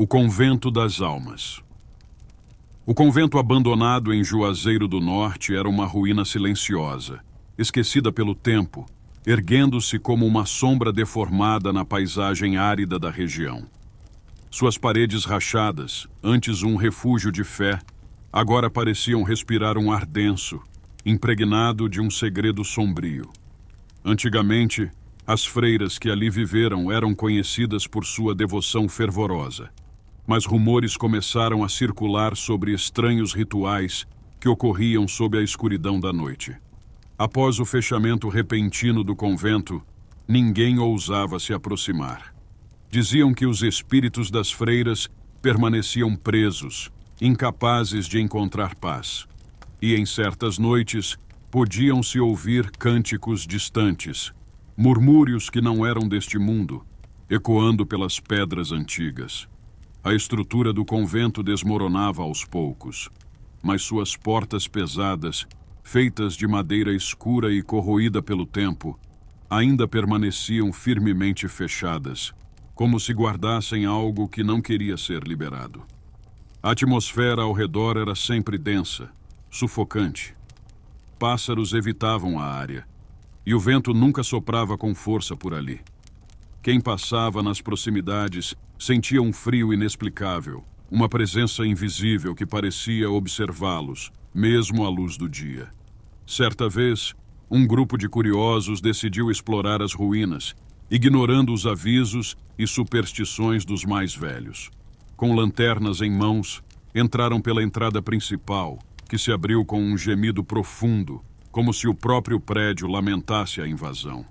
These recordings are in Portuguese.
O Convento das Almas. O convento abandonado em Juazeiro do Norte era uma ruína silenciosa, esquecida pelo tempo, erguendo-se como uma sombra deformada na paisagem árida da região. Suas paredes rachadas, antes um refúgio de fé, agora pareciam respirar um ar denso, impregnado de um segredo sombrio. Antigamente, as freiras que ali viveram eram conhecidas por sua devoção fervorosa, mas rumores começaram a circular sobre estranhos rituais que ocorriam sob a escuridão da noite. Após o fechamento repentino do convento, ninguém ousava se aproximar. Diziam que os espíritos das freiras permaneciam presos, incapazes de encontrar paz. E em certas noites, podiam-se ouvir cânticos distantes, murmúrios que não eram deste mundo, ecoando pelas pedras antigas. A estrutura do convento desmoronava aos poucos, mas suas portas pesadas, feitas de madeira escura e corroída pelo tempo, ainda permaneciam firmemente fechadas, como se guardassem algo que não queria ser liberado. A atmosfera ao redor era sempre densa, sufocante. Pássaros evitavam a área, e o vento nunca soprava com força por ali. Quem passava nas proximidades sentia um frio inexplicável, uma presença invisível que parecia observá-los, mesmo à luz do dia. Certa vez, um grupo de curiosos decidiu explorar as ruínas, ignorando os avisos e superstições dos mais velhos. Com lanternas em mãos, entraram pela entrada principal, que se abriu com um gemido profundo, como se o próprio prédio lamentasse a invasão.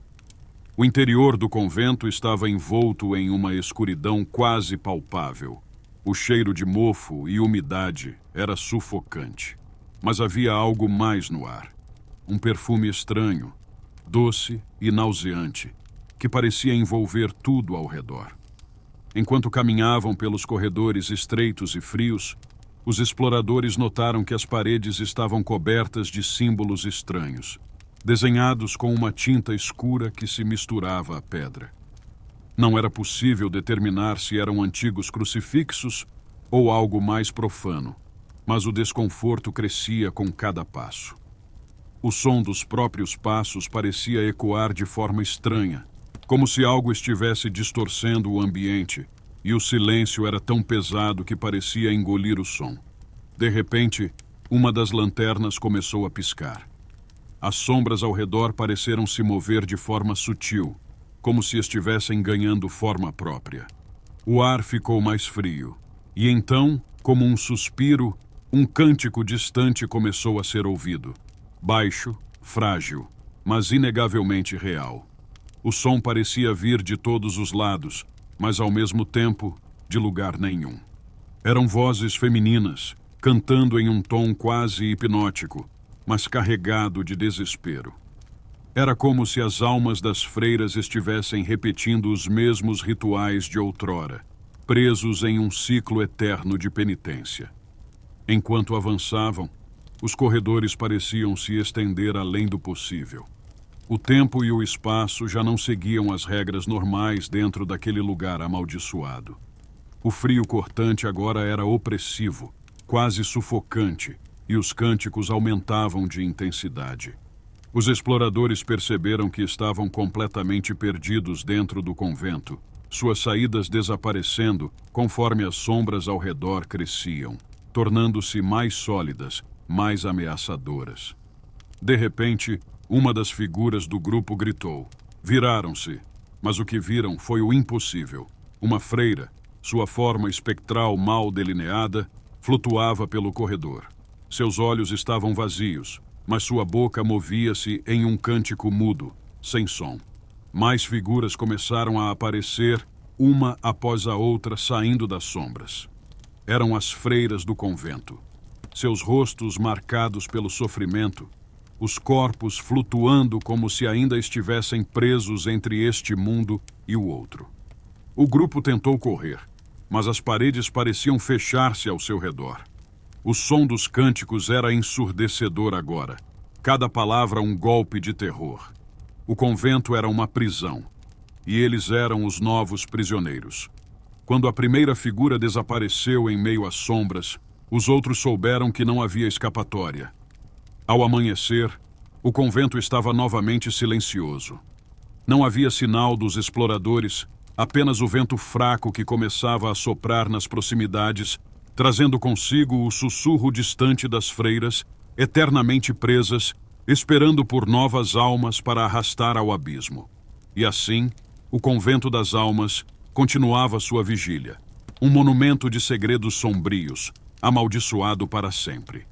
O interior do convento estava envolto em uma escuridão quase palpável. O cheiro de mofo e umidade era sufocante. Mas havia algo mais no ar. Um perfume estranho, doce e nauseante, que parecia envolver tudo ao redor. Enquanto caminhavam pelos corredores estreitos e frios, os exploradores notaram que as paredes estavam cobertas de símbolos estranhos, desenhados com uma tinta escura que se misturava à pedra. Não era possível determinar se eram antigos crucifixos ou algo mais profano, mas o desconforto crescia com cada passo. O som dos próprios passos parecia ecoar de forma estranha, como se algo estivesse distorcendo o ambiente, e o silêncio era tão pesado que parecia engolir o som. De repente, uma das lanternas começou a piscar. As sombras ao redor pareceram se mover de forma sutil, como se estivessem ganhando forma própria. O ar ficou mais frio, e então, como um suspiro, um cântico distante começou a ser ouvido. Baixo, frágil, mas inegavelmente real. O som parecia vir de todos os lados, mas ao mesmo tempo, de lugar nenhum. Eram vozes femininas, cantando em um tom quase hipnótico, mas carregado de desespero. Era como se as almas das freiras estivessem repetindo os mesmos rituais de outrora, presos em um ciclo eterno de penitência. Enquanto avançavam, os corredores pareciam se estender além do possível. O tempo e o espaço já não seguiam as regras normais dentro daquele lugar amaldiçoado. O frio cortante agora era opressivo, quase sufocante, e os cânticos aumentavam de intensidade. Os exploradores perceberam que estavam completamente perdidos dentro do convento, suas saídas desaparecendo conforme as sombras ao redor cresciam, tornando-se mais sólidas, mais ameaçadoras. De repente, uma das figuras do grupo gritou. Viraram-se, mas o que viram foi o impossível. Uma freira, sua forma espectral mal delineada, flutuava pelo corredor. Seus olhos estavam vazios, mas sua boca movia-se em um cântico mudo, sem som. Mais figuras começaram a aparecer, uma após a outra saindo das sombras. Eram as freiras do convento. Seus rostos marcados pelo sofrimento, os corpos flutuando como se ainda estivessem presos entre este mundo e o outro. O grupo tentou correr, mas as paredes pareciam fechar-se ao seu redor. O som dos cânticos era ensurdecedor agora, cada palavra um golpe de terror. O convento era uma prisão, e eles eram os novos prisioneiros. quando a primeira figura desapareceu em meio às sombras, os outros souberam que não havia escapatória. Ao amanhecer, o convento estava novamente silencioso. Não havia sinal dos exploradores, apenas o vento fraco que começava a soprar nas proximidades, trazendo consigo o sussurro distante das freiras, eternamente presas, esperando por novas almas para arrastar ao abismo. E assim, o Convento das Almas continuava sua vigília, um monumento de segredos sombrios, amaldiçoado para sempre.